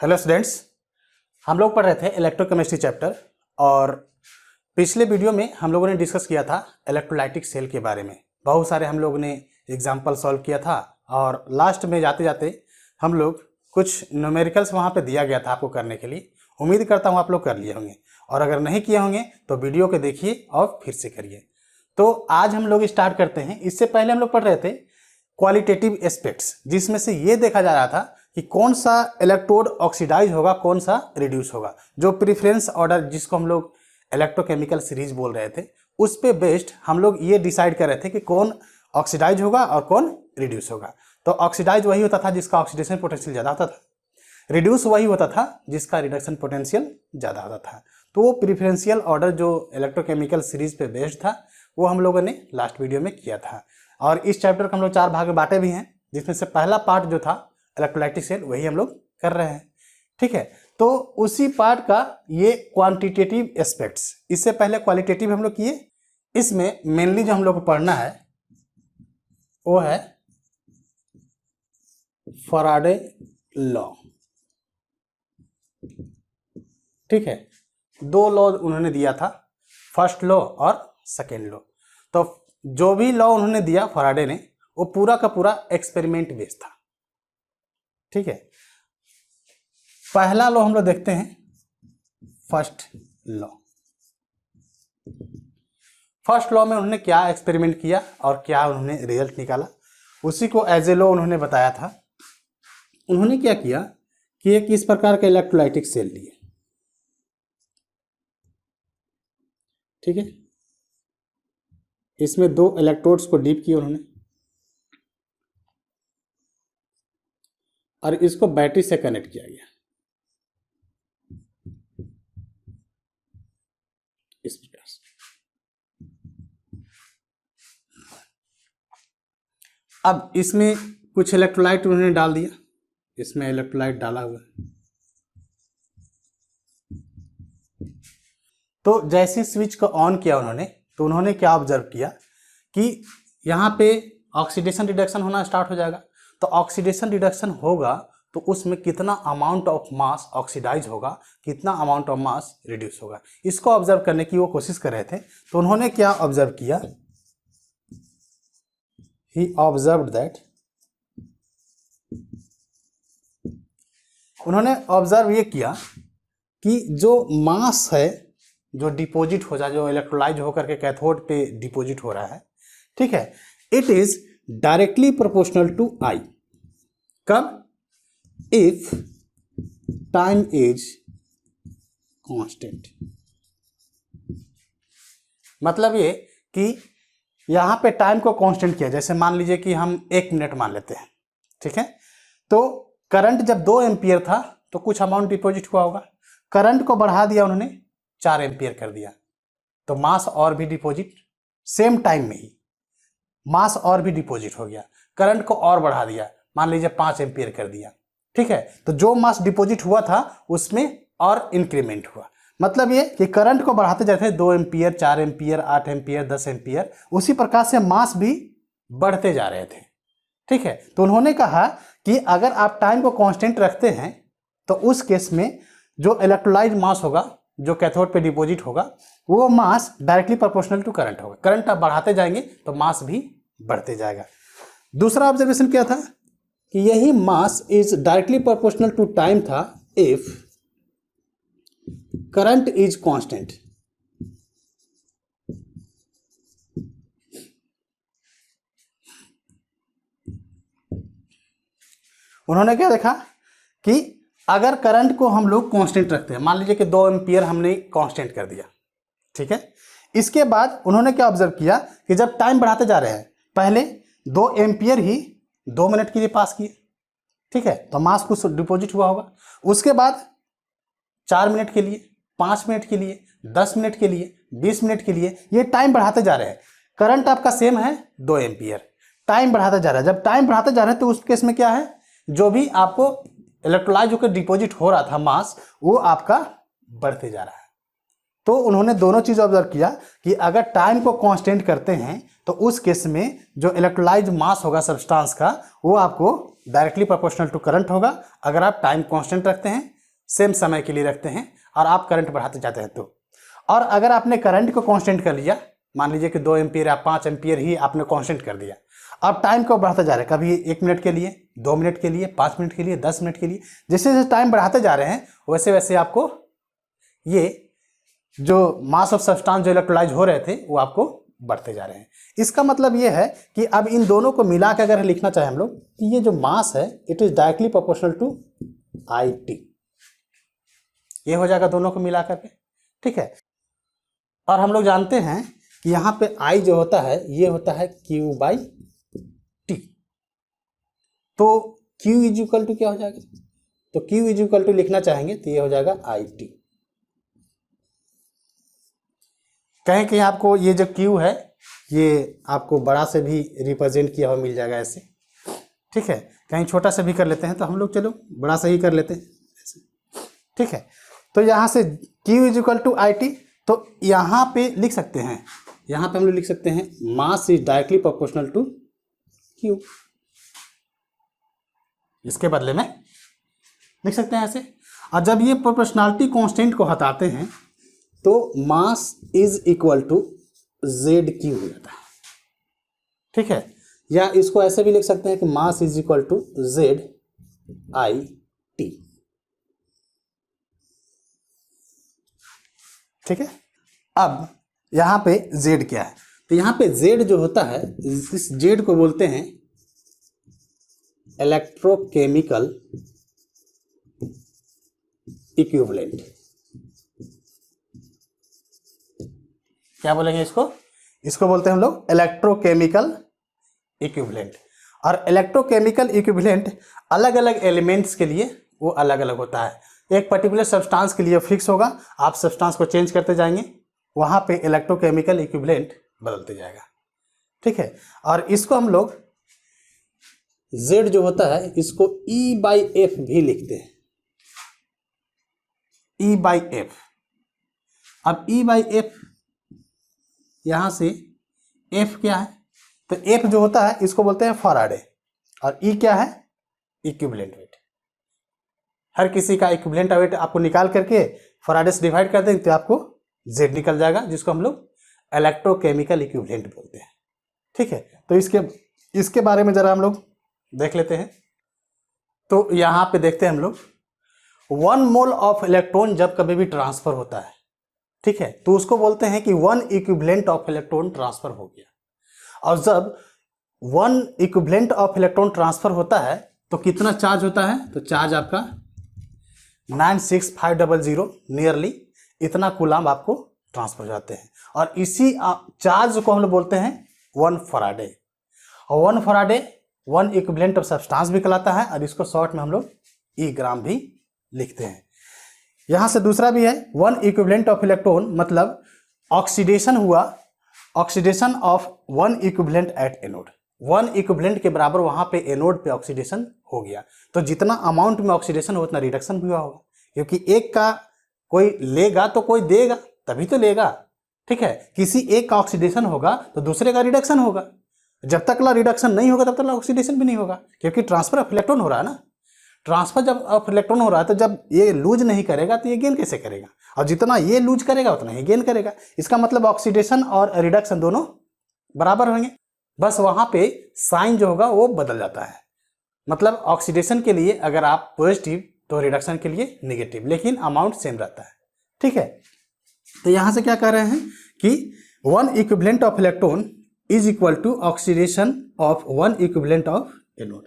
Hello students, हम लोग पढ़ रहे थे इलेक्ट्रोकेमिस्ट्री चैप्टर और पिछले वीडियो में हम लोगों ने डिस्कस किया था इलेक्ट्रोलाइटिक सेल के बारे में। बहुत सारे हम लोगों ने एग्जाम्पल सॉल्व किया था और लास्ट में जाते जाते हम लोग कुछ न्यूमेरिकल्स वहाँ पे दिया गया था आपको करने के लिए। उम्मीद करता हूँ आप लोग कर लिए होंगे और अगर नहीं किए होंगे तो वीडियो को देखिए और फिर से करिए। तो आज हम लोग स्टार्ट करते हैं। इससे पहले हम लोग पढ़ रहे थे क्वालिटेटिव एस्पेक्ट्स, जिसमें से ये देखा जा रहा था कि कौन सा इलेक्ट्रोड ऑक्सीडाइज होगा, कौन सा रिड्यूस होगा। जो प्रेफरेंस ऑर्डर जिसको हम लोग इलेक्ट्रोकेमिकल सीरीज बोल रहे थे, उस पे बेस्ड हम लोग ये डिसाइड कर रहे थे कि कौन ऑक्सीडाइज होगा और कौन रिड्यूस होगा। तो ऑक्सीडाइज वही होता था जिसका ऑक्सीडेशन पोटेंशियल ज़्यादा होता था, रिड्यूस वही होता था जिसका रिडक्शन पोटेंशियल ज़्यादा होता था। तो वो प्रेफरेंशियल ऑर्डर जो इलेक्ट्रोकेमिकल सीरीज पे बेस्ड था वो हम लोगों ने लास्ट वीडियो में किया था। और इस चैप्टर को हम लोग 4 भाग में बांटे भी हैं, जिसमें से पहला पार्ट जो था इलेक्ट्रोलाइटिक सेल वही हम लोग कर रहे हैं। ठीक है, तो उसी पार्ट का ये क्वांटिटेटिव एस्पेक्ट्स, इससे पहले क्वालिटेटिव हम लोग किए। इसमें मेनली जो हम लोग को पढ़ना है वो है फैराडे लॉ। ठीक है, 2 लॉ उन्होंने दिया था, फर्स्ट लॉ और सेकेंड लॉ। तो जो भी लॉ उन्होंने दिया फैराडे ने, वो पूरा का पूरा एक्सपेरिमेंट बेस्ड था। ठीक है, पहला लॉ हम लोग देखते हैं, फर्स्ट लॉ। फर्स्ट लॉ में उन्होंने क्या एक्सपेरिमेंट किया और क्या उन्होंने रिजल्ट निकाला, उसी को एज ए लॉ उन्होंने बताया था। उन्होंने क्या किया कि एक इस प्रकार का इलेक्ट्रोलाइटिक सेल लिए। ठीक है, इसमें 2 इलेक्ट्रोड्स को डीप किया उन्होंने और इसको बैटरी से कनेक्ट किया गया इस प्रकार से। अब इसमें कुछ इलेक्ट्रोलाइट उन्होंने डाल दिया, इसमें इलेक्ट्रोलाइट डाला हुआ है। तो जैसे स्विच को ऑन किया उन्होंने, तो उन्होंने क्या ऑब्जर्व किया कि यहाँ पे ऑक्सीडेशन रिडक्शन होना स्टार्ट हो जाएगा। तो ऑक्सीडेशन रिडक्शन होगा तो उसमें कितना अमाउंट ऑफ मास ऑक्सीडाइज होगा, कितना अमाउंट ऑफ मास रिड्यूस होगा, इसको ऑब्जर्व करने की वो कोशिश कर रहे थे। तो उन्होंने क्या ऑब्जर्व किया, ही ऑब्जर्व्ड दैट, उन्होंने ऑब्जर्व ये किया कि जो मास है जो डिपॉजिट हो जाए, जो इलेक्ट्रोलाइज होकर के कैथोड पे डिपॉजिट हो रहा है, ठीक है, it is directly proportional to I. कब? If time is constant. मतलब ये कि यहां पे टाइम को कांस्टेंट किया। जैसे मान लीजिए कि हम 1 मिनट मान लेते हैं, ठीक है, तो करंट जब 2 एम्पियर था तो कुछ अमाउंट डिपॉजिट हुआ होगा। करंट को बढ़ा दिया उन्होंने, 4 एम्पियर कर दिया, तो मास और भी डिपॉजिट, सेम टाइम में ही मास और भी डिपॉजिट हो गया। करंट को और बढ़ा दिया, मान लीजिए 5 एम्पियर कर दिया। ठीक है, तो जो मास डिपॉजिट हुआ था उसमें और इंक्रीमेंट हुआ। मतलब ये कि करंट को बढ़ाते जाते 2 एम्पियर, 4 एम्पियर, 8 एम्पियर, 10 एम्पियर, उसी प्रकार से मास भी बढ़ते जा रहे थे। ठीक है, तो उन्होंने कहा कि अगर आप टाइम को कांस्टेंट रखते हैं तो उस केस में जो इलेक्ट्रोलाइज मास होगा, जो कैथोड पे डिपॉजिट होगा, वो मास डायरेक्टली प्रोपोर्शनल टू करंट होगा। करंट आप बढ़ाते जाएंगे तो मास भी बढ़ते जाएगा। दूसरा ऑब्जर्वेशन क्या था कि यही mass is directly proportional to time था इफ करंट इज कांस्टेंट। उन्होंने क्या देखा कि अगर करंट को हम लोग कांस्टेंट रखते हैं, मान लीजिए कि 2 एम्पियर हमने कांस्टेंट कर दिया, ठीक है, इसके बाद उन्होंने क्या ऑब्जर्व किया कि जब टाइम बढ़ाते जा रहे हैं, पहले 2 एम्पियर ही 2 मिनट के लिए पास किए, ठीक है, तो मास कुछ डिपॉजिट हुआ होगा। उसके बाद 4 मिनट के लिए, 5 मिनट के लिए, 10 मिनट के लिए, 20 मिनट के लिए, ये टाइम बढ़ाते जा रहे हैं। करंट आपका सेम है 2 एम्पियर, टाइम बढ़ाते जा रहा है। जब टाइम बढ़ाते जा रहे हैं तो उस केस में क्या है, जो भी आपको इलेक्ट्रोलाइज होकर डिपॉजिट हो रहा था मास, वो आपका बढ़ते जा रहा है। तो उन्होंने दोनों चीज ऑब्जर्व किया कि अगर टाइम को कांस्टेंट करते हैं तो उस केस में जो इलेक्ट्रोलाइज मास होगा सब्सटेंस का, वो आपको डायरेक्टली प्रोपोर्शनल टू करंट होगा। अगर आप टाइम कांस्टेंट रखते हैं सेम समय के लिए रखते हैं और आप करंट बढ़ाते जाते हैं तो। और अगर आपने करंट को कांस्टेंट कर लिया, मान लीजिए कि 2 एम्पियर या 5 एम्पियर ही आपने कांस्टेंट कर दिया, अब टाइम को बढ़ाते जा रहे हैं, कभी 1 मिनट के लिए, 2 मिनट के लिए, 5 मिनट के लिए, 10 मिनट के लिए, जैसे जैसे टाइम बढ़ाते जा रहे हैं वैसे वैसे आपको ये जो मास ऑफ सब्सटेंस जो इलेक्ट्रोलाइज हो रहे थे वो आपको बढ़ते जा रहे हैं। इसका मतलब ये है कि अब इन दोनों को मिला के अगर लिखना चाहे हम लोग कि ये जो मास है it is directly proportional to IT, ये हो जाएगा दोनों को मिला करके, ठीक है। और हम लोग जानते हैं कि यहाँ पे I जो होता है ये होता है Q/T, तो Q इज इक्वल टू क्या हो जाएगा, तो Q इज इक्वल टू लिखना चाहेंगे तो ये हो जाएगा IT। कहें कि आपको ये जो Q है ये आपको बड़ा से भी रिप्रेजेंट किया हुआ मिल जाएगा ऐसे, ठीक है। कहीं छोटा से भी कर लेते हैं तो हम लोग चलो बड़ा से ही कर लेते हैं ऐसे, ठीक है। तो यहाँ से Q is equal to IT, तो यहाँ पे लिख सकते हैं, यहाँ पे हम लोग लिख सकते हैं mass is directly proportional to Q, इसके बदले में लिख सकते हैं ऐसे। और जब ये प्रोपोर्शनलिटी कांस्टेंट को हटाते हैं तो mass is equal to ZQ हो जाता है, ठीक है। या इसको ऐसे भी लिख सकते हैं कि mass is equal to ZIT, ठीक है। अब यहाँ पे Z क्या है, तो यहाँ पे Z जो होता है इस Z को बोलते हैं इलेक्ट्रोकेमिकल इक्विवेलेंट। क्या बोलेंगे इसको, इसको बोलते हैं हम लोग इलेक्ट्रोकेमिकल इक्विवेलेंट। और इलेक्ट्रोकेमिकल इक्विवेलेंट अलग अलग एलिमेंट्स के लिए वो अलग अलग होता है। एक पर्टिकुलर सब्सटेंस के लिए फिक्स होगा, आप सब्सटेंस को चेंज करते जाएंगे, वहां पे इलेक्ट्रोकेमिकल इक्विवेलेंट बदलते जाएगा, ठीक है। और इसको हम लोग Z जो होता है इसको E/F भी लिखते हैं, E/F। अब E/F यहां से F क्या है, तो F जो होता है इसको बोलते हैं फैराडे, और E क्या है, इक्विवेलेंट वेट। हर किसी का इक्विवेलेंट वेट आपको निकाल करके फैराडे से डिवाइड कर देंगे तो आपको Z निकल जाएगा, जिसको हम लोग इलेक्ट्रोकेमिकल इक्विवेलेंट बोलते हैं, ठीक है। तो इसके बारे में जरा हम लोग देख लेते हैं। तो यहाँ पे देखते हैं हम लोग 1 मोल ऑफ इलेक्ट्रॉन जब कभी भी ट्रांसफर होता है, ठीक है, तो उसको बोलते हैं कि 1 इक्विवेलेंट ऑफ इलेक्ट्रॉन ट्रांसफर हो गया। और जब 1 इक्विवेलेंट ऑफ इलेक्ट्रॉन ट्रांसफर होता है तो कितना चार्ज होता है, तो चार्ज आपका 96500 नियरली इतना कूलम्ब आपको ट्रांसफर हो जाते हैं। और इसी चार्ज को हम लोग बोलते हैं 1 फैराडे। और 1 फैराडे 1 इक्विवेलेंट ऑफ सब्सटेंस भी कहलाता है, और इसको शॉर्ट में हम लोग E ग्राम भी लिखते हैं। यहां से दूसरा भी है 1 इक्विवेलेंट ऑफ इलेक्ट्रॉन, मतलब ऑक्सीडेशन हुआ, oxidation of 1 equivalent at anode. 1 equivalent के बराबर वहां पे एनोड पे ऑक्सीडेशन हो गया, तो जितना अमाउंट में ऑक्सीडेशन हो उतना रिडक्शन भी हुआ होगा, क्योंकि एक का कोई लेगा तो कोई देगा, तभी तो लेगा, ठीक है। किसी एक का ऑक्सीडेशन होगा तो दूसरे का रिडक्शन होगा, जब तक ला रिडक्शन नहीं होगा तब तक ऑक्सीडेशन भी नहीं होगा, क्योंकि ट्रांसफर ऑफ इलेक्ट्रॉन हो रहा है ना। ट्रांसफर जब ऑफ इलेक्ट्रॉन हो रहा है तो जब ये लूज नहीं करेगा तो ये गेन कैसे करेगा, और जितना ये लूज करेगा उतना ही गेन करेगा। इसका मतलब ऑक्सीडेशन और रिडक्शन दोनों बराबर होंगे, बस वहां पे साइन जो होगा वो बदल जाता है। मतलब ऑक्सीडेशन के लिए अगर आप पॉजिटिव तो रिडक्शन के लिए नेगेटिव, लेकिन अमाउंट सेम रहता है, ठीक है। तो यहां से क्या कह रहे हैं कि 1 equivalent of electron is equal to oxidation of 1 equivalent of anode.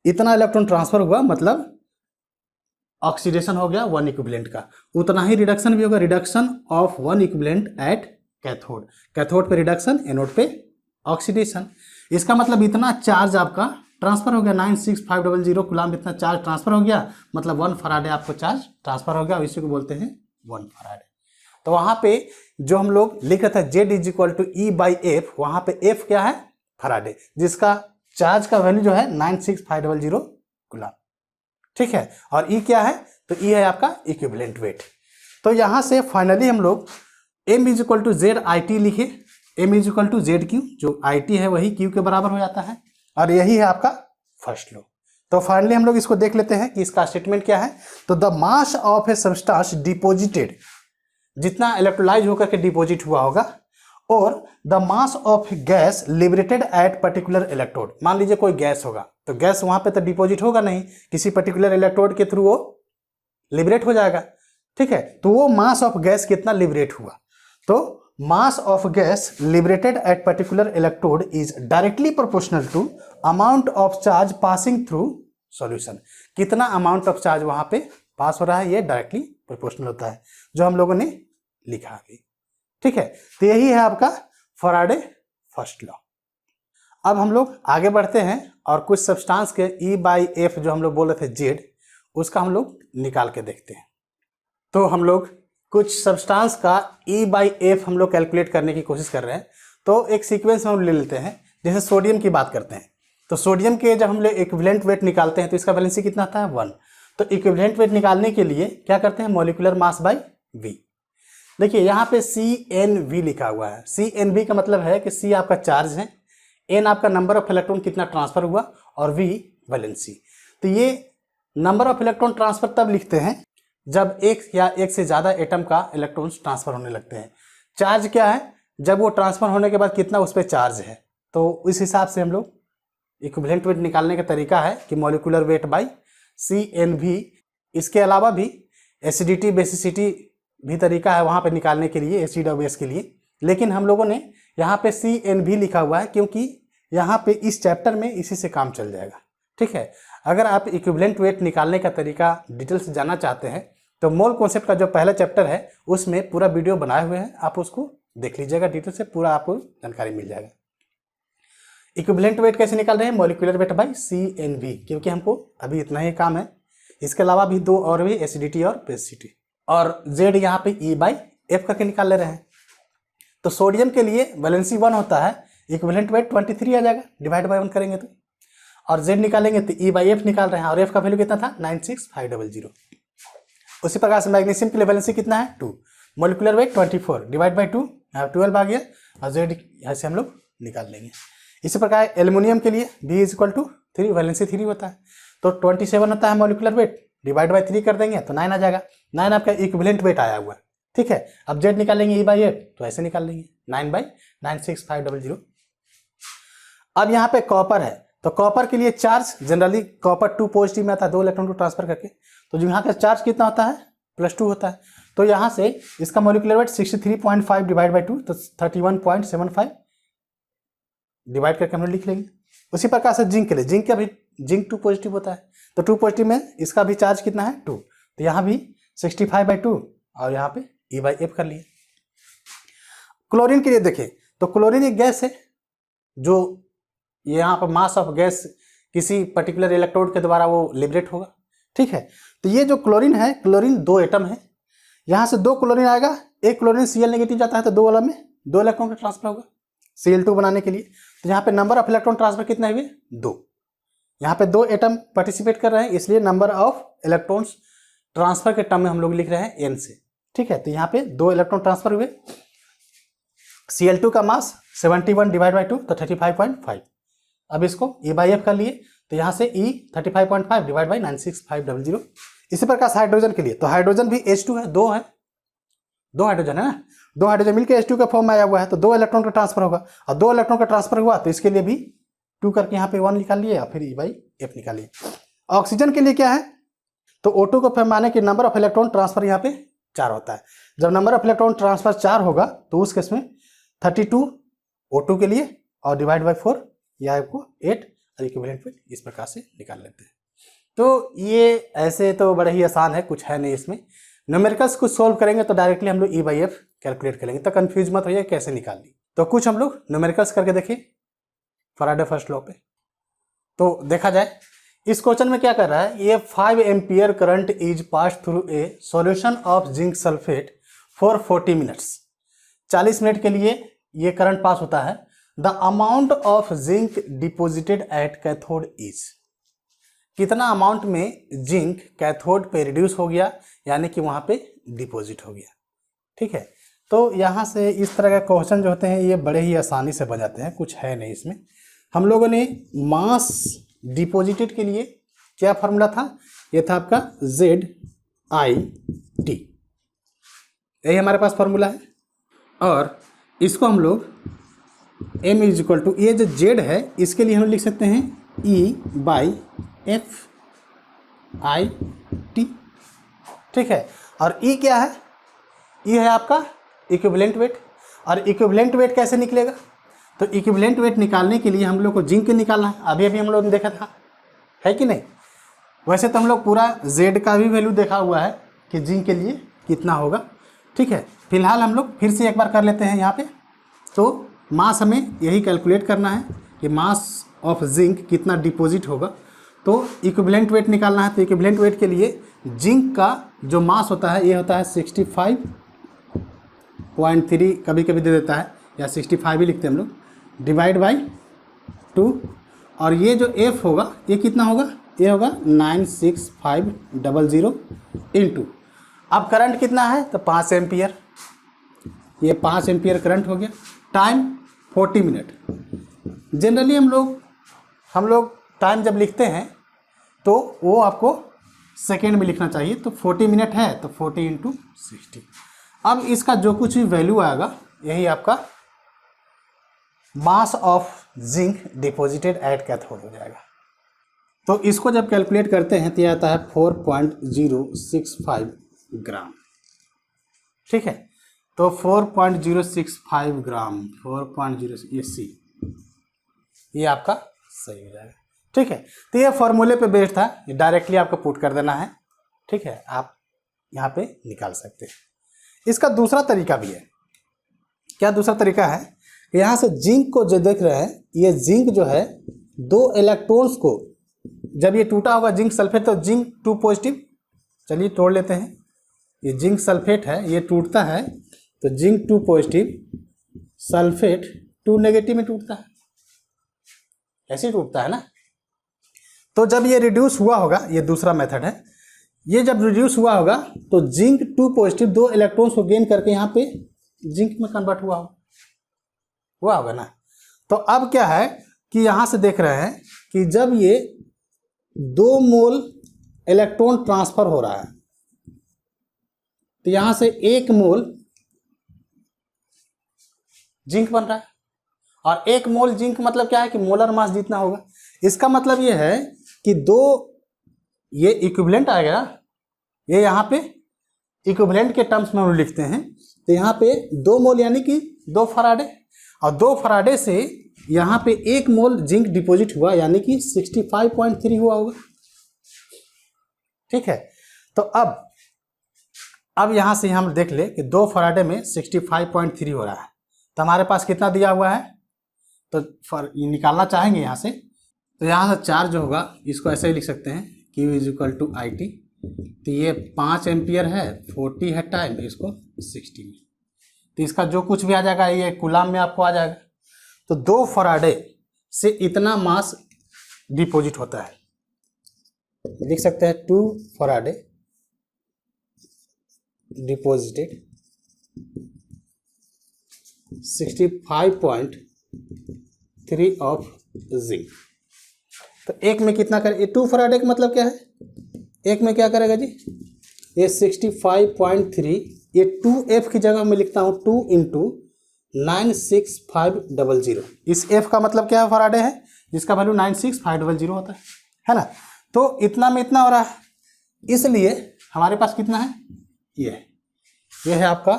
इतना इलेक्ट्रॉन ट्रांसफर हुआ मतलब ऑक्सीडेशन हो गया 1 इक्विवेलेंट का, उतना ही रिडक्शन भी होगा, reduction of 1 equivalent at cathode. Cathode पे रिडक्शन, एनोड पे ऑक्सीडेशन। इसका मतलब इतना चार्ज आपका ट्रांसफर हो गया, 96500 कूलम्ब इतना चार्ज ट्रांसफर हो गया, मतलब 1 फैराडे आपको चार्ज ट्रांसफर हो गया, इसी को बोलते हैं 1 फैराडे। तो वहां पे जो हम लोग लिख रहे थे Z is equal to E/F, वहां पे F क्या है, फैराडे, जिसका चार्ज का वैल्यू जो है 96500 कूलम्ब, ठीक है। और E क्या है, तो E है आपका इक्विवेलेंट वेट। तो यहां से फाइनली हम लोग M is equal to ZIT लिखे, M is equal to ZQ, जो IT है वही Q के बराबर हो जाता है, और यही है आपका फर्स्ट लॉ। तो फाइनली हम लोग इसको देख लेते हैं कि इसका स्टेटमेंट क्या है। तो the mass of a substance deposited, जितना इलेक्ट्रोलाइज होकर के डिपोजिट हुआ होगा, और the mass of gas liberated at particular electrode. मान लीजिए कोई गैस होगा, तो गैस वहां पे तो डिपोजिट होगा नहीं, किसी पर्टिकुलर इलेक्ट्रोड के थ्रू वो लिबरेट हो जाएगा। ठीक है, तो वो मास ऑफ गैस कितना लिबरेट हुआ, तो mass of gas liberated at particular electrode is directly proportional to amount of charge passing through solution. कितना अमाउंट ऑफ चार्ज वहां पे पास हो रहा है, ये डायरेक्टली प्रोपोर्शनल होता है, जो हम लोगों ने लिखा अभी। ठीक है, तो यही है आपका फैराडे फर्स्ट लॉ। अब हम लोग आगे बढ़ते हैं और कुछ सब्सटेंस के E/F जो हम लोग बोल रहे थे Z, उसका हम लोग निकाल के देखते हैं। तो हम लोग कुछ सब्सटेंस का E/F हम लोग कैलकुलेट करने की कोशिश कर रहे हैं। तो एक सीक्वेंस में हम ले लेते हैं, जैसे सोडियम की बात करते हैं। तो सोडियम के जब हम लोग इक्विवेलेंट वेट निकालते हैं तो इसका वैलेंसी कितना आता है 1। तो इक्विवेलेंट वेट निकालने के लिए क्या करते हैं, मॉलिक्यूलर मास बाय V। देखिए यहाँ पे CnV लिखा हुआ है। CnV का मतलब है कि C आपका चार्ज है, N आपका नंबर ऑफ इलेक्ट्रॉन कितना ट्रांसफर हुआ, और V वैलेंसी। तो ये नंबर ऑफ इलेक्ट्रॉन ट्रांसफर तब लिखते हैं जब एक या एक से ज़्यादा एटम का इलेक्ट्रॉन्स ट्रांसफर होने लगते हैं। चार्ज क्या है, जब वो ट्रांसफर होने के बाद कितना उस पर चार्ज है। तो इस हिसाब से हम लोग इक्विवेलेंट वेट निकालने का तरीका है कि मॉलिक्यूलर वेट बाय CnV। इसके अलावा भी एसिडिटी बेसिसिटी भी तरीका है वहाँ पे निकालने के लिए, एसिड और बेस के लिए। लेकिन हम लोगों ने यहाँ पे CnV लिखा हुआ है क्योंकि यहाँ पे इस चैप्टर में इसी से काम चल जाएगा। ठीक है, अगर आप इक्विवेलेंट वेट निकालने का तरीका डिटेल से जानना चाहते हैं तो मोल कॉन्सेप्ट का जो पहला चैप्टर है उसमें पूरा वीडियो बनाए हुए हैं, आप उसको देख लीजिएगा, डिटेल से पूरा आपको जानकारी मिल जाएगा। इक्विवेलेंट वेट कैसे निकाल रहे हैं, मॉलिक्यूलर वेट बाय CnV, क्योंकि हमको अभी इतना ही काम है। इसके अलावा भी दो और भी, एसिडिटी और बेसिसिटी, और Z यहाँ पे E/F करके निकाल ले रहे हैं। तो सोडियम के लिए वैलेंसी 1 होता है, इक्विवेलेंट वेट 23 आ जाएगा, डिवाइड बाय 1 करेंगे तो, और Z निकालेंगे तो E/F निकाल रहे हैं, और F का वैल्यू कितना था 96500। उसी प्रकार से मैग्नीशियम के लिए वैलेंसी कितना है 2, मॉलिक्यूलर वेट 24 डिवाइड बाय 2, यहाँ 12 आ गया, और Z यहाँ से हम लोग निकाल लेंगे। इसी प्रकार एल्युमिनियम के लिए B = 3, वैलेंसी 3 होता है, तो 27 होता है मॉलिक्यूलर वेट, डिवाइड बाय 3 कर देंगे तो 9 आ जाएगा। 9 आपका इक्विवेलेंट वेट आया हुआ है। ठीक है, अब Z निकालेंगे E/F, तो ऐसे निकाल लेंगे 9/96500। अब यहाँ पे कॉपर है, तो कॉपर के लिए चार्ज जनरली कॉपर 2 पॉजिटिव में आता है, 2 इलेक्ट्रॉन को ट्रांसफर करके। तो जो यहाँ का चार्ज कितना होता है +2 होता है। तो यहाँ से इसका मॉलिक्यूलर वेट 63.5 डिवाइड बाय 2, तो 31.75 डिवाइड करके हम लोग लिख लेंगे। उसी प्रकार से जिंक के लिए, जिंक का भी जिंक 2 पॉजिटिव होता है, तो 2 पॉजिटिव में इसका भी चार्ज कितना है 2, तो यहाँ भी 65/2 और यहाँ पे E/F कर लिए। क्लोरीन के लिए देखें, तो क्लोरीन एक गैस है जो यहाँ पर मास ऑफ गैस किसी पर्टिकुलर इलेक्ट्रोड के द्वारा वो लिबरेट होगा। ठीक है, तो ये जो क्लोरीन है, क्लोरीन 2 एटम है, यहाँ से 2 क्लोरीन आएगा, एक क्लोरीन Cl नेगेटिव जाता है तो 2 वाला में 2 इलेक्ट्रॉन का ट्रांसफर होगा Cl2 बनाने के लिए। तो यहाँ पे नंबर ऑफ इलेक्ट्रॉन ट्रांसफर कितना हुए 2, यहाँ पे 2 एटम पार्टिसिपेट कर रहे हैं, इसलिए नंबर ऑफ इलेक्ट्रॉन्स ट्रांसफर के टर्म में हम लोग लिख रहे हैं n से। ठीक है, तो यहाँ पे 2 इलेक्ट्रॉन ट्रांसफर हुए, Cl2 का मास 71 डिवाइड बाय 2, तो 35.5। अब इसको E/F कर लिए, तो यहाँ से E 35.5 डिवाइड बाई 96500। इसी प्रकार से हाइड्रोजन के लिए, तो हाइड्रोजन भी H2 है, 2 है, 2 हाइड्रोजन है ना, 2 हाइड्रोजन मिलकर H2 का फॉर्म में आया हुआ है, तो 2 इलेक्ट्रॉन का ट्रांसफर होगा, और 2 इलेक्ट्रॉन का ट्रांसफर हुआ तो इसके लिए भी 2 करके यहाँ पे 1 निकाल लिए, और फिर E/F निकालिए। ऑक्सीजन के लिए क्या है, तो O2 को फॉर्म आने के नंबर ऑफ इलेक्ट्रॉन ट्रांसफर यहाँ पे 4 होता है। जब नंबर ऑफ इलेक्ट्रॉन ट्रांसफर 4 होगा तो उस केस में 32 O2 के लिए, और डिवाइड बाई 4 या आपको 8, और इक्विवेलेंट वेट इस प्रकार से निकाल लेते हैं। तो ये ऐसे तो बड़ा ही आसान है, कुछ है नहीं इसमें। न्यूमेरिकल्स को सोल्व करेंगे तो डायरेक्टली हम लोग E/F कैलकुलेट करेंगे, तो कंफ्यूज मत होइए कैसे निकालनी। तो कुछ हम लोग न्यूमेरिकल्स करके देखिए फैराडे फर्स्ट लॉ पे। तो देखा जाए इस क्वेश्चन में क्या कर रहा है, ये 5 ampere current is pass through a solution of zinc sulphate for 40 minutes. 40 minute के लिए ये करंट पास होता है। The amount of zinc deposited at cathode is, कितना अमाउंट में जिंक कैथोड पे रिड्यूस हो गया, यानी कि वहां पे डिपॉजिट हो गया। ठीक है, तो यहाँ से इस तरह का क्वेश्चन जो होते हैं ये बड़े ही आसानी से बन जाते हैं, कुछ है नहीं इसमें। हम लोगों ने मास डिपॉजिटेड के लिए क्या फार्मूला था? ये था आपका ZIT, यही हमारे पास फार्मूला है। और इसको हम लोग M इज इक्वल टू, ये जो Z है इसके लिए हम लिख सकते हैं E/FIT, ठीक है। और E क्या है? E है आपका इक्विवेलेंट वेट। और इक्विवेलेंट वेट कैसे निकलेगा? तो इक्विवेलेंट वेट निकालने के लिए हम लोग को जिंक निकालना है, अभी हम लोग ने देखा था, है कि नहीं? वैसे तो हम लोग पूरा Z का भी वैल्यू देखा हुआ है कि जिंक के लिए कितना होगा, ठीक है। फिलहाल हम लोग फिर से एक बार कर लेते हैं यहाँ पे। तो मास हमें यही कैलकुलेट करना है कि मास ऑफ जिंक कितना डिपॉजिट होगा। तो इक्विवेलेंट वेट निकालना है। तो इक्विवेलेंट वेट के लिए जिंक का जो मास होता है ये होता है 65.3, कभी कभी दे देता है, या 65 ही लिखते हैं हम लोग, डिवाइड बाई 2। और ये जो F होगा ये कितना होगा? ये होगा 96500 इंटू, अब करंट कितना है? तो 5 एम्पियर, ये 5 एम्पियर करंट हो गया। Time 40 minute. जनरली हम लोग टाइम जब लिखते हैं तो वो आपको सेकेंड में लिखना चाहिए। तो 40 मिनट है तो 40 इंटू 60। अब इसका जो कुछ भी वैल्यू आएगा यही आपका mass of zinc deposited at cathode हो जाएगा। तो इसको जब कैलकुलेट करते हैं तो यह आता है 4.065 ग्राम, ठीक है। तो 4.065 ग्राम, 4.0, ये सी, ये आपका सही हो जाएगा, ठीक है। तो ये फॉर्मूले पे बेस्ड था, ये डायरेक्टली आपको पुट कर देना है, ठीक है। आप यहाँ पे निकाल सकते हैं। इसका दूसरा तरीका भी है। क्या दूसरा तरीका है? यहाँ से जिंक को जो देख रहे हैं, ये जिंक जो है 2 इलेक्ट्रॉन्स को, जब ये टूटा होगा जिंक सल्फेट तो जिंक 2 पॉजिटिव, चलिए तोड़ लेते हैं। ये जिंक सल्फेट है, ये टूटता है तो जिंक 2 पॉजिटिव, सल्फेट 2 नेगेटिव में टूटता है, ऐसे ही टूटता है ना। तो जब ये रिड्यूस हुआ होगा, ये दूसरा मेथड है, ये जब रिड्यूस हुआ होगा तो जिंक 2 पॉजिटिव 2 इलेक्ट्रॉन्स को गेन करके यहाँ पे जिंक में कन्वर्ट हुआ होगा ना। तो अब क्या है कि यहाँ से देख रहे हैं कि जब ये 2 मोल इलेक्ट्रॉन ट्रांसफर हो रहा है तो यहाँ से 1 मोल जिंक बन रहा है। और 1 मोल जिंक मतलब क्या है कि मोलर मास जितना होगा। इसका मतलब ये है कि 2, ये इक्विवेलेंट आएगा, ये यहाँ पे इक्विवेलेंट के टर्म्स में हम लिखते हैं। तो यहाँ पे 2 मोल यानी कि 2 फराडे, और 2 फराडे से यहाँ पे 1 मोल जिंक डिपॉजिट हुआ यानी कि 65.3 हुआ होगा, ठीक है। तो अब यहाँ से हम देख ले कि 2 फराडे में 65.3 हो रहा है। तो हमारे पास कितना दिया हुआ है? तो निकालना चाहेंगे यहाँ से, तो यहाँ से चार्ज जो होगा इसको ऐसे ही लिख सकते हैं, Q is equal to IT। तो ये 5 एम्पियर है, 40 है टाइम, इसको 60 में, तो इसका जो कुछ भी आ जाएगा ये कूलाम में आपको आ जाएगा। तो 2 फराडे से इतना मास डिपॉजिट होता है, लिख सकते हैं 2 फराडे डिपॉजिटेड 65.3 ऑफ जिंक। तो एक में कितना करे? ये 2 फराडे का मतलब क्या है? एक में क्या करेगा जी? ये 65.3, ये 2F की जगह मैं लिखता हूँ 2 इंटू 96500। इस F का मतलब क्या है? फराडे है, जिसका वैल्यू 96500 होता है ना। तो इतना में इतना हो रहा है, इसलिए हमारे पास कितना है? ये है आपका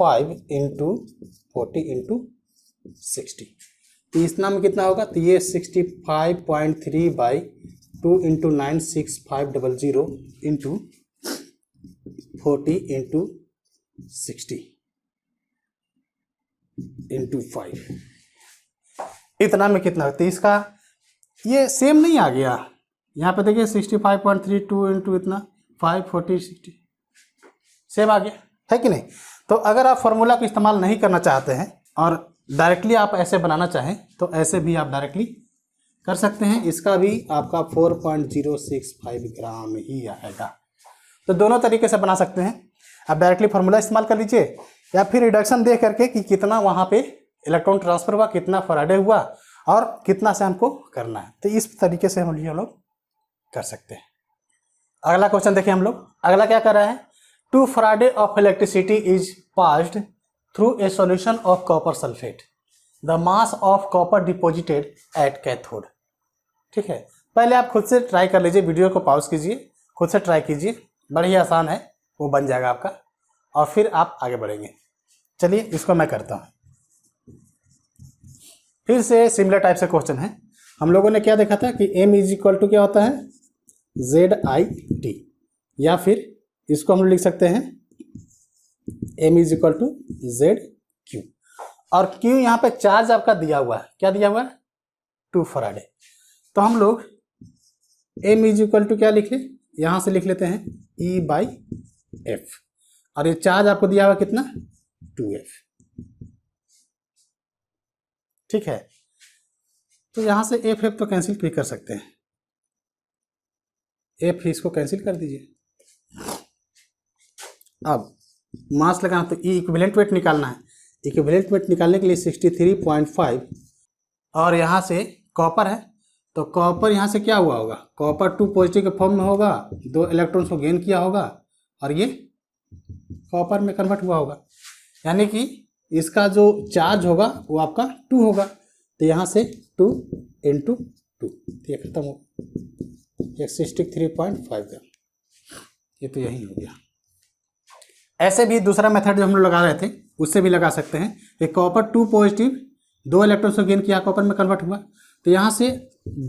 5 इंटू 40 इंटू 60। तो इतना में कितना होगा? तो ये 65.3 by 2 into 96500 into 40 into 60 into 5, इतना में कितना? तो इसका ये सेम नहीं आ गया। यहाँ पे देखिए 65.3 2 इंटू इतना 5 40 60 सेम आ गया, है कि नहीं। तो अगर आप फार्मूला का इस्तेमाल नहीं करना चाहते हैं और डायरेक्टली आप ऐसे बनाना चाहें तो ऐसे भी आप डायरेक्टली कर सकते हैं। इसका भी आपका 4.065 ग्राम ही आएगा। तो दोनों तरीके से बना सकते हैं। आप डायरेक्टली फार्मूला इस्तेमाल कर लीजिए या फिर रिडक्शन दे करके कि कितना वहाँ पे इलेक्ट्रॉन ट्रांसफर हुआ, कितना फराडे हुआ और कितना से हमको करना है। तो इस तरीके से हम लोग कर सकते हैं। अगला क्वेश्चन देखिए हम लोग, अगला क्या कर रहा है, 2 Faraday of electricity is passed through a solution of copper sulphate, the mass of copper deposited at cathode. ठीक है, पहले आप खुद से ट्राई कर लीजिए, वीडियो को पॉज कीजिए, खुद से ट्राई कीजिए, बड़ा ही आसान है, वो बन जाएगा आपका, और फिर आप आगे बढ़ेंगे। चलिए इसको मैं करता हूँ। फिर से सिमिलर टाइप से क्वेश्चन है। हम लोगों ने क्या देखा था कि m इज इक्वल टू क्या होता है, ZIT, या फिर इसको हम लोग लिख सकते हैं m is equal to ZQ, और Q यहाँ पे चार्ज आपका दिया हुआ है, क्या दिया हुआ है, 2 फराडे। तो हम लोग m इज इक्वल टू क्या लिख ले, यहाँ से लिख लेते हैं E/F, और ये चार्ज आपको दिया हुआ कितना, 2F। ठीक है, तो यहाँ से F तो कैंसिल भी कर सकते हैं, F इसको कैंसिल कर दीजिए। अब मास लगाना, तो E इक्विवेलेंट वेट निकालना है। इक्विवेलेंट वेट निकालने के लिए 63.5, और यहाँ से कॉपर है, तो कॉपर यहाँ से क्या हुआ होगा, कॉपर 2 पॉजिटिव के फॉर्म में होगा, 2 इलेक्ट्रॉन्स को गेन किया होगा, और ये कॉपर में कन्वर्ट हुआ होगा, यानी कि इसका जो चार्ज होगा वो आपका 2 होगा। तो यहाँ से 2 × 2, ये खत्म होगा, 63.5 ग्राम, ये तो यही हो गया। ऐसे भी दूसरा मेथड जो हम लोग लगा रहे थे उससे भी लगा सकते हैं कि कॉपर 2 पॉजिटिव, 2 इलेक्ट्रॉन्स को गेन किया, कॉपर में कन्वर्ट हुआ, तो यहाँ से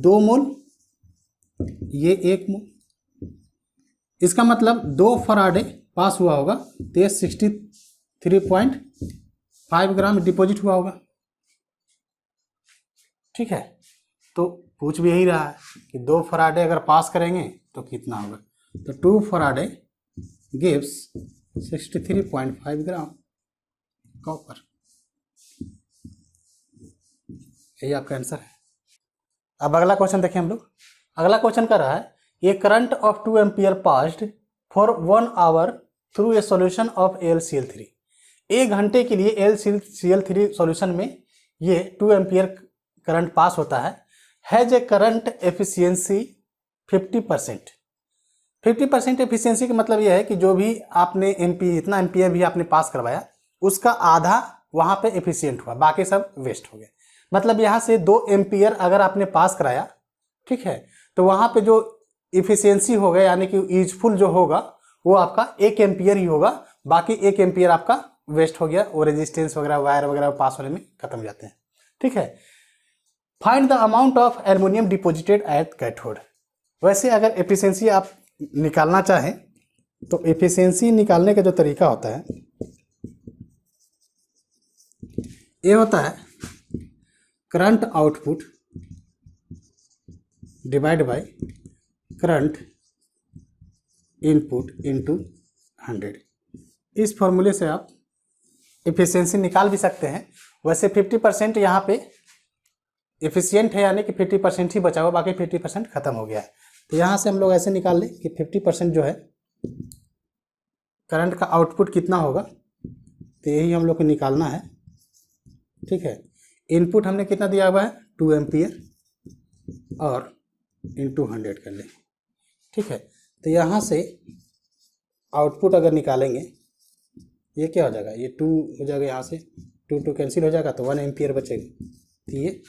2 मोल, ये 1 मोल, इसका मतलब 2 फराडे पास हुआ होगा, तो ये 63.5 ग्राम डिपॉजिट हुआ होगा। ठीक है, तो पूछ भी यही रहा है कि 2 फराडे अगर पास करेंगे तो कितना होगा, तो 2 फराडे गिव्स 63.5 ग्राम कॉपर, यही आपका आंसर है। अब अगला क्वेश्चन देखें हम लोग, अगला क्वेश्चन कर रहा है, ये current of 2 ampere passed for 1 hour through a solution of AlCl3, 1 घंटे के लिए AlCl3 सॉल्यूशन में ये 2 एम्पियर करंट पास होता है, has a current efficiency 50%। 50% efficiency का मतलब यह है कि जो भी आपने इतना एम्पियर भी आपने पास करवाया, उसका आधा वहाँ पे एफिशिएंट हुआ, बाकी सब वेस्ट हो गया। मतलब यहाँ से 2 एम्पियर अगर आपने पास कराया, ठीक है, तो वहाँ पे जो इफिशियंसी होगा, यानी कि यूजफुल जो होगा वो आपका 1 एम्पियर ही होगा, बाकी 1 एम्पियर आपका वेस्ट हो गया, वो रेजिस्टेंस वगैरह वायर वगैरह पास होने में खत्म हो जाते हैं। ठीक है, find the amount of aluminium deposited at cathode. वैसे अगर एफिशिएंसी आप निकालना चाहें तो एफिशिएंसी निकालने का जो तरीका होता है ये होता है current output divide by current input into 100। इस फॉर्मूले से आप एफिशिएंसी निकाल भी सकते हैं। वैसे 50% यहाँ पे एफिशिएंट है, यानी कि 50% ही बचा हुआ, बाकी 50% खत्म हो गया है। तो यहाँ से हम लोग ऐसे निकाल लें कि 50% जो है करंट का आउटपुट कितना होगा, तो यही हम लोग को निकालना है। ठीक है, इनपुट हमने कितना दिया हुआ है 2 एम्पियर और इनटू 100 कर लें। ठीक है, तो यहाँ से आउटपुट अगर निकालेंगे ये क्या हो जाएगा, ये 2 हो जाएगा, यहाँ से 2 कैंसिल हो जाएगा, तो 1 एम्पियर बचेगा, तो ये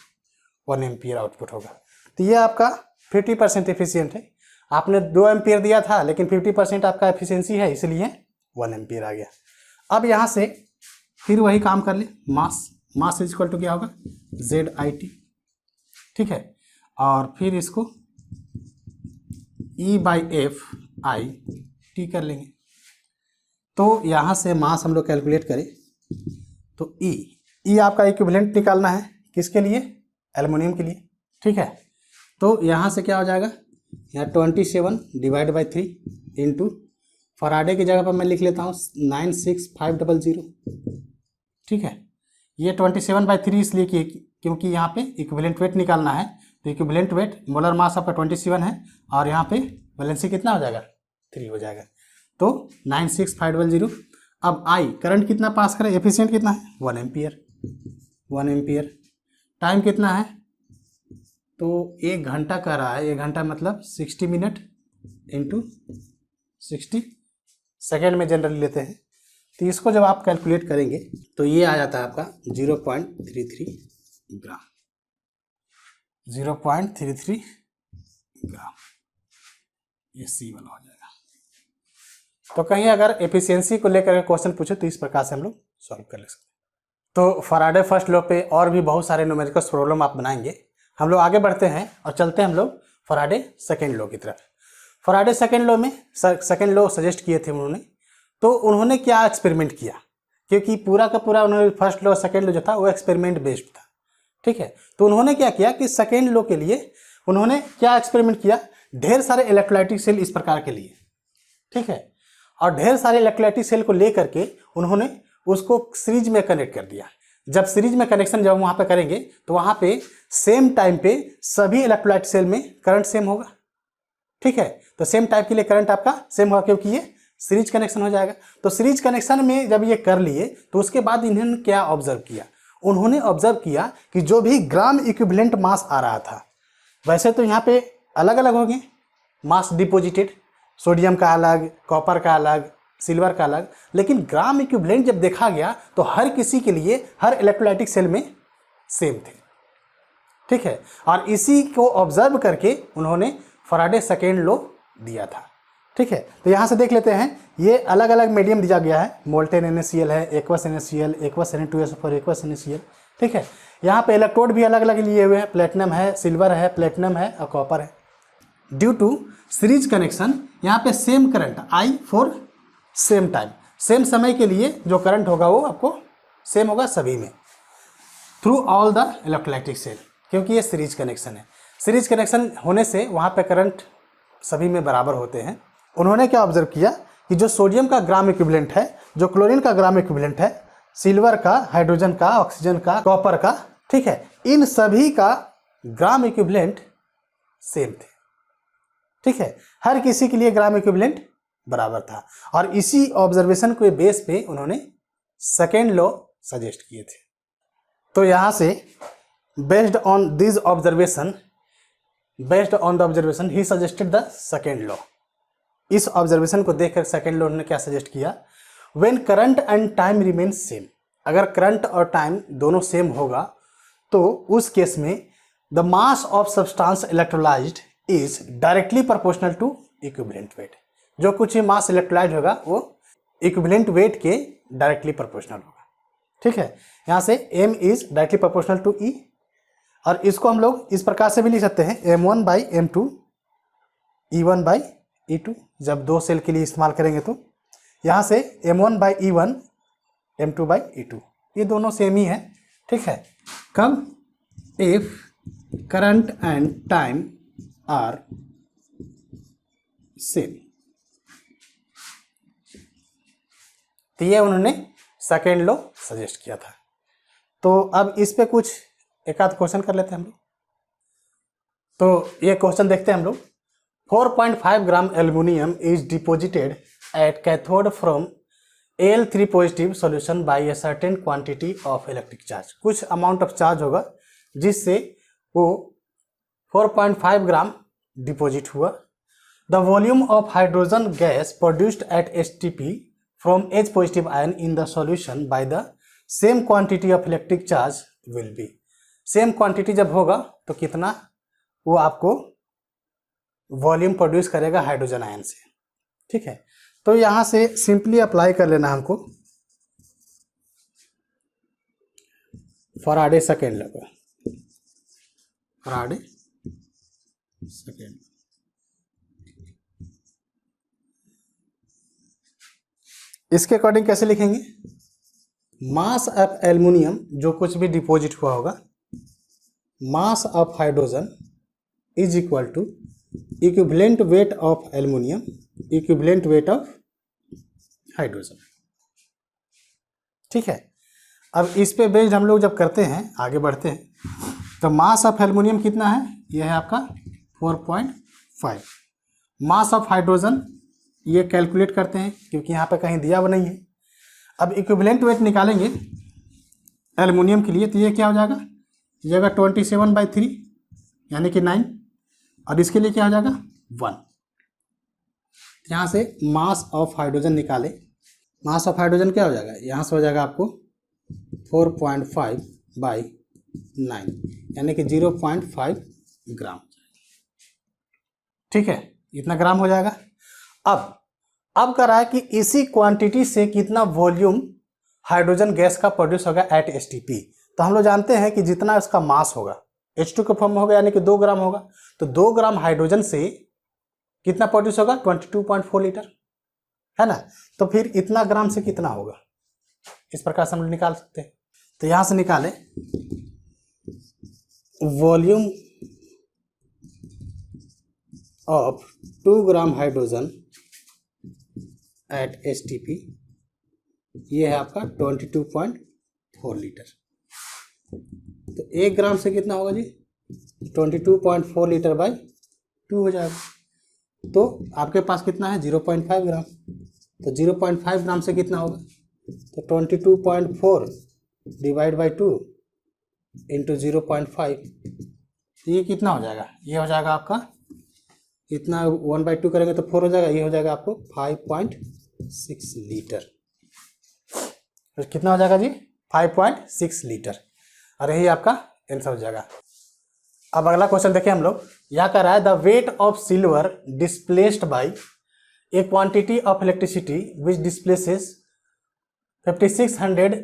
1 एम्पियर आउटपुट होगा। तो ये आपका 50% एफिशिएंट है। आपने 2 एम्पियर दिया था लेकिन 50% आपका एफिशिएंसी है, इसलिए 1 एम्पियर आ गया। अब यहाँ से फिर वही काम कर ले, मास इज इक्वल टू क्या होगा ZIT। ठीक है, और फिर इसको E/F/I कर लेंगे। तो यहाँ से मास हम लोग कैलकुलेट करें तो E आपका इक्विवेलेंट निकालना है, किसके लिए, एल्युमिनियम के लिए। ठीक है, तो यहाँ से क्या हो जाएगा, यहाँ 27 डिवाइड बाई 3 इंटू फराडे की जगह पर मैं लिख लेता हूँ 96500। ठीक है, ये 27/3 इसलिए कि क्योंकि यहाँ पे इक्विवेलेंट वेट निकालना है, तो इक्विवेलेंट वेट मोलर मास आपका 27 है, और यहाँ पे वैलेंसी कितना हो जाएगा 3 हो जाएगा, तो 96500। अब आई करंट कितना पास करें, एफिशिएंट कितना है 1 एम्पियर। टाइम कितना है तो 1 घंटा कह रहा है, 1 घंटा मतलब 60 मिनट इंटू 60 सेकेंड में जनरली लेते हैं। तो इसको जब आप कैलकुलेट करेंगे तो ये आ जाता है आपका 0.33 ग्राम, 0.33 ग्राम, ये C वाला हो जाएगा। तो कहीं अगर एफिशिएंसी को लेकर क्वेश्चन पूछे तो इस प्रकार से हम लोग सॉल्व कर ले सकते हैं। तो फैराडे फर्स्ट लॉ पे और भी बहुत सारे न्यूमेरिकल प्रॉब्लम आप बनाएंगे। हम लोग आगे बढ़ते हैं और चलते हैं हम लोग फैराडे सेकेंड लॉ की तरफ। फैराडे सेकेंड लॉ में सेकेंड लॉ सजेस्ट किए थे उन्होंने। तो उन्होंने क्या एक्सपेरिमेंट किया, क्योंकि पूरा का पूरा उन्होंने फर्स्ट लॉ सेकेंड लॉ जो था वो एक्सपेरिमेंट बेस्ड था, ठीक है। तो उन्होंने क्या किया कि सेकेंड लॉ के लिए उन्होंने क्या एक्सपेरिमेंट किया, ढेर सारे इलेक्ट्रोलाइटिक सेल इस प्रकार के लिए, ठीक है, और ढेर सारे इलेक्ट्रोलाइटिक सेल को लेकर के उन्होंने उसको सीरीज में कनेक्ट कर दिया। जब सीरीज में कनेक्शन जब वहाँ पे करेंगे तो वहाँ पे सेम टाइम पे सभी इलेक्ट्रोलाइट सेल में करंट सेम होगा, ठीक है। तो सेम टाइप के लिए करंट आपका सेम होगा क्योंकि ये सीरीज कनेक्शन हो जाएगा। तो सीरीज कनेक्शन में जब ये कर लिए तो उसके बाद इन्होंने क्या ऑब्जर्व किया, उन्होंने ऑब्जर्व किया कि जो भी ग्राम इक्विवेलेंट मास आ रहा था, वैसे तो यहाँ पे अलग अलग हो गए मास डिपोजिटेड, सोडियम का अलग, कॉपर का अलग, सिल्वर का अलग, लेकिन ग्राम इक्विवेलेंट जब देखा गया तो हर किसी के लिए हर इलेक्ट्रोलाइटिक सेल में सेम थे, ठीक है। और इसी को ऑब्जर्व करके उन्होंने फैराडे सेकेंड लॉ दिया था, ठीक है। तो यहाँ से देख लेते हैं, ये अलग अलग मीडियम दिया गया है, मोल्टेन NaCl है, aqueous NaCl, aqueous Na2SO4, aqueous NaCl, ठीक है। यहाँ पे इलेक्ट्रोड भी अलग अलग लिए हुए हैं, प्लेटिनम है, सिल्वर है, प्लेटिनम है और कॉपर है। ड्यू टू सीरीज कनेक्शन यहाँ पे same current I for same time, same समय के लिए जो करंट होगा वो आपको सेम होगा सभी में, through all the electrolytic cell, क्योंकि ये सीरीज कनेक्शन है। सीरीज कनेक्शन होने से वहाँ पे करंट सभी में बराबर होते हैं। उन्होंने क्या ऑब्जर्व किया कि जो सोडियम का ग्राम इक्विवेलेंट है, जो क्लोरीन का ग्राम इक्विवेलेंट है, सिल्वर का, हाइड्रोजन का, ऑक्सीजन का, कॉपर का, ठीक है, इन सभी का ग्राम इक्विवेलेंट सेम थे, ठीक है। हर किसी के लिए ग्राम इक्विवेलेंट बराबर था और इसी ऑब्जर्वेशन के बेस पे उन्होंने सेकेंड लॉ सजेस्ट किए थे। तो यहाँ से based on this observation, based on the observation ही सजेस्टेड द सेकेंड लॉ। इस ऑब्जर्वेशन को देखकर सेकेंड लॉ ने क्या सजेस्ट किया, when current and time remain same, अगर करंट और टाइम दोनों सेम होगा तो उस केस में the mass of substance electrolysed is directly proportional to equivalent weight. जो कुछ मास इलेक्ट्रोलाइज होगा वो इक्विवेलेंट वेट के डायरेक्टली प्रोपोर्शनल होगा, ठीक है। यहाँ से m is directly proportional to E, और इसको हम लोग इस प्रकार से भी लिख सकते हैं m1/m2 E1/E2, जब दो सेल के लिए इस्तेमाल करेंगे तो यहाँ से m1/E1 m2/E2, ये दोनों सेम ही है, ठीक है। कब, if current and time are same. तो ये उन्होंने सेकेंड लॉ सजेस्ट किया था। तो अब इस पे कुछ एक आध क्वेश्चन कर लेते हैं हम लोग। तो ये क्वेश्चन देखते हैं हम लोग। 4.5 gram aluminium is deposited at cathode from Al3 positive solution by a certain quantity of electric charge. कुछ अमाउंट ऑफ चार्ज होगा जिससे वो 4.5 ग्राम डिपोजिट हुआ। The volume of hydrogen gas produced at H2P from H positive ion in the solution by the same quantity of electric charge will be। Same quantity जब होगा तो कितना वो आपको वॉल्यूम प्रोड्यूस करेगा हाइड्रोजन आयन से, ठीक है। तो यहाँ से सिंपली अप्लाई कर लेना हमको फैराडे सेकेंड लॉ को, फैराडे सेकेंड। इसके अकॉर्डिंग कैसे लिखेंगे, मास ऑफ एल्युमिनियम जो कुछ भी डिपॉजिट हुआ होगा, mass of hydrogen is equal to equivalent weight of aluminium, equivalent weight of hydrogen, ठीक है। अब इस पे बेस्ड हम लोग जब करते हैं, आगे बढ़ते हैं, तो मास ऑफ एल्युमिनियम कितना है, यह है आपका 4.5। मास ऑफ हाइड्रोजन ये कैलकुलेट करते हैं क्योंकि यहाँ पे कहीं दिया हुआ नहीं है। अब इक्विवेलेंट वेट निकालेंगे एल्युमिनियम के लिए तो ये क्या हो जाएगा, ये 27/3 यानी कि 9, और इसके लिए क्या हो जाएगा 1। यहाँ से मास ऑफ हाइड्रोजन निकाले, मास ऑफ हाइड्रोजन क्या हो जाएगा, यहाँ से हो जाएगा आपको 4.5/9 यानी कि 0.5 ग्राम। ठीक है, इतना ग्राम हो जाएगा। अब कर रहा है कि इसी क्वांटिटी से कितना वॉल्यूम हाइड्रोजन गैस का प्रोड्यूस होगा एट एसटीपी। तो हम लोग जानते हैं कि जितना इसका मास होगा H2 के फॉर्म में होगा यानी कि 2 ग्राम होगा, तो 2 ग्राम हाइड्रोजन से कितना प्रोड्यूस होगा 22.4 लीटर, है ना। तो फिर इतना ग्राम से कितना होगा, इस प्रकार से हम लोग निकाल सकते हैं। तो यहां से निकाले volume of 2 gram hydrogen at STP, ये है आपका 22.4 लीटर। तो 1 ग्राम से कितना होगा जी 22.4 लीटर बाई 2 हो जाएगा। तो आपके पास कितना है 0.5 ग्राम, तो 0.5 ग्राम से कितना होगा, तो 22.4 डिवाइड बाई 2 इंटू 0.5, ये कितना हो जाएगा, ये हो जाएगा आपका इतना 1/2 करेंगे तो 4 हो जाएगा, ये हो जाएगा आपको 5.6 लीटर। तो कितना हो जाएगा जी 5.6 लीटर, और यही आपका आंसर हो जाएगा। अब अगला क्वेश्चन देखिए हम लोग, यह कह रहा है the weight of silver displaced by a quantity of electricity which displaces 5600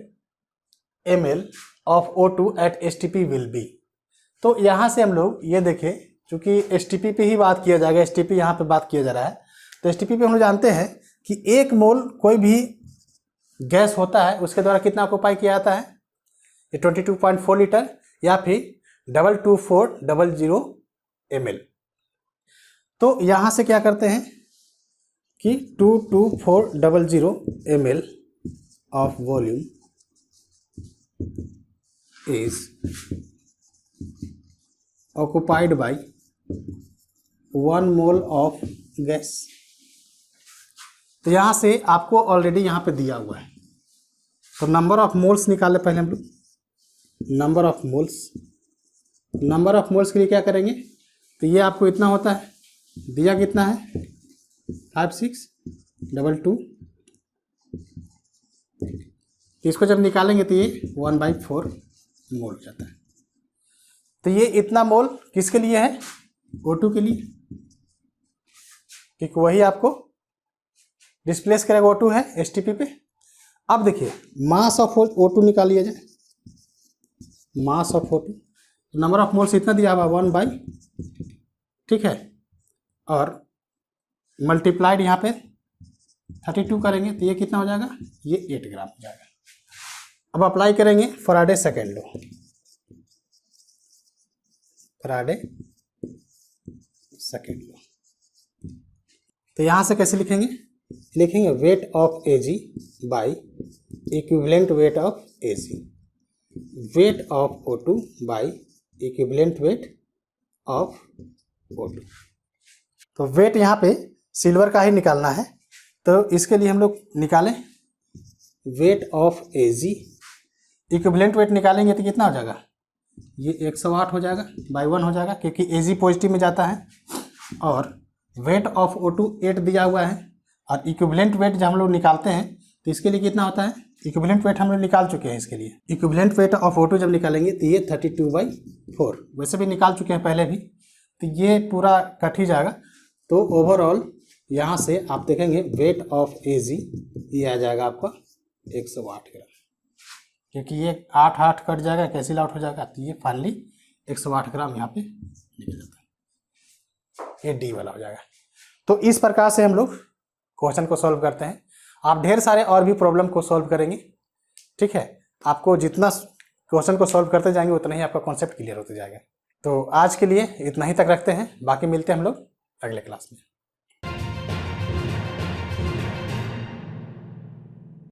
ml of O2 at STP will be. तो यहाँ से हम लोग ये देखें, क्योंकि STP पे ही बात किया जाएगा, STP यहाँ पे बात किया जा रहा है, तो STP पे हम लोग जानते हैं कि 1 मोल कोई भी गैस होता है उसके द्वारा कितना ऑक्यूपाई किया जाता है, ये 22.4 लीटर या फिर 22400 ml। तो यहाँ से क्या करते हैं कि 22400 ml of volume is occupied by 1 mole of gas. तो यहाँ से आपको ऑलरेडी यहाँ पे दिया हुआ है, तो नंबर ऑफ मोल्स निकाले पहले हम लोग। नंबर ऑफ मोल्स के लिए क्या करेंगे, तो ये आपको इतना होता है, दिया कितना है 5622, इसको जब निकालेंगे तो ये 1/4 मोल हो जाता है। तो ये इतना मोल किसके लिए है, O2 के लिए, क्योंकि वही आपको डिस्प्लेस करेगा, O2 है STP पे। अब देखिए मास ऑफ O2 निकाल लिया जाए, mass of O2, number of moles इतना दिया हुआ 1/, ठीक है, और मल्टीप्लाइड यहाँ पे 32 करेंगे तो ये कितना हो जाएगा, ये 8 ग्राम हो जाएगा। अब अप्लाई करेंगे Faraday second law, Faraday second law. तो यहाँ से कैसे लिखेंगे, लिखेंगे weight of Ag by equivalent weight of Ac, weight of O2 by equivalent weight of O2। तो वेट यहाँ पे सिल्वर का ही निकालना है, तो इसके लिए हम लोग निकालें weight of Ag, equivalent weight निकालेंगे तो कितना हो जाएगा, ये 108 हो जाएगा बाई 1 हो जाएगा, क्योंकि Ag पॉजिटिव में जाता है, और वेट ऑफ O2 8 दिया हुआ है, और इक्विवेलेंट वेट जब हम लोग निकालते हैं तो इसके लिए कितना होता है, इक्विवेलेंट वेट हम लोग निकाल चुके हैं, इसके लिए इक्विवेलेंट वेट ऑफ O2 जब निकालेंगे तो ये 32/4, वैसे भी निकाल चुके हैं पहले भी, तो ये पूरा कट ही जाएगा। तो ओवरऑल यहाँ से आप देखेंगे वेट ऑफ Ag ये आ जाएगा आपका 108 ग्राम, क्योंकि ये 8 कट जाएगा, कैंसिल आउट हो जाएगा, तो ये फाइनली 108 ग्राम यहाँ पे निकल जाता है, ये डी वाला हो जाएगा। तो इस प्रकार से हम लोग क्वेश्चन को सॉल्व करते हैं। आप ढेर सारे और भी प्रॉब्लम को सॉल्व करेंगे, ठीक है, आपको जितना क्वेश्चन को सॉल्व करते जाएंगे उतना ही आपका कॉन्सेप्ट क्लियर होते जाएगा। तो आज के लिए इतना ही तक रखते हैं, बाकी मिलते हैं हम लोग अगले क्लास में।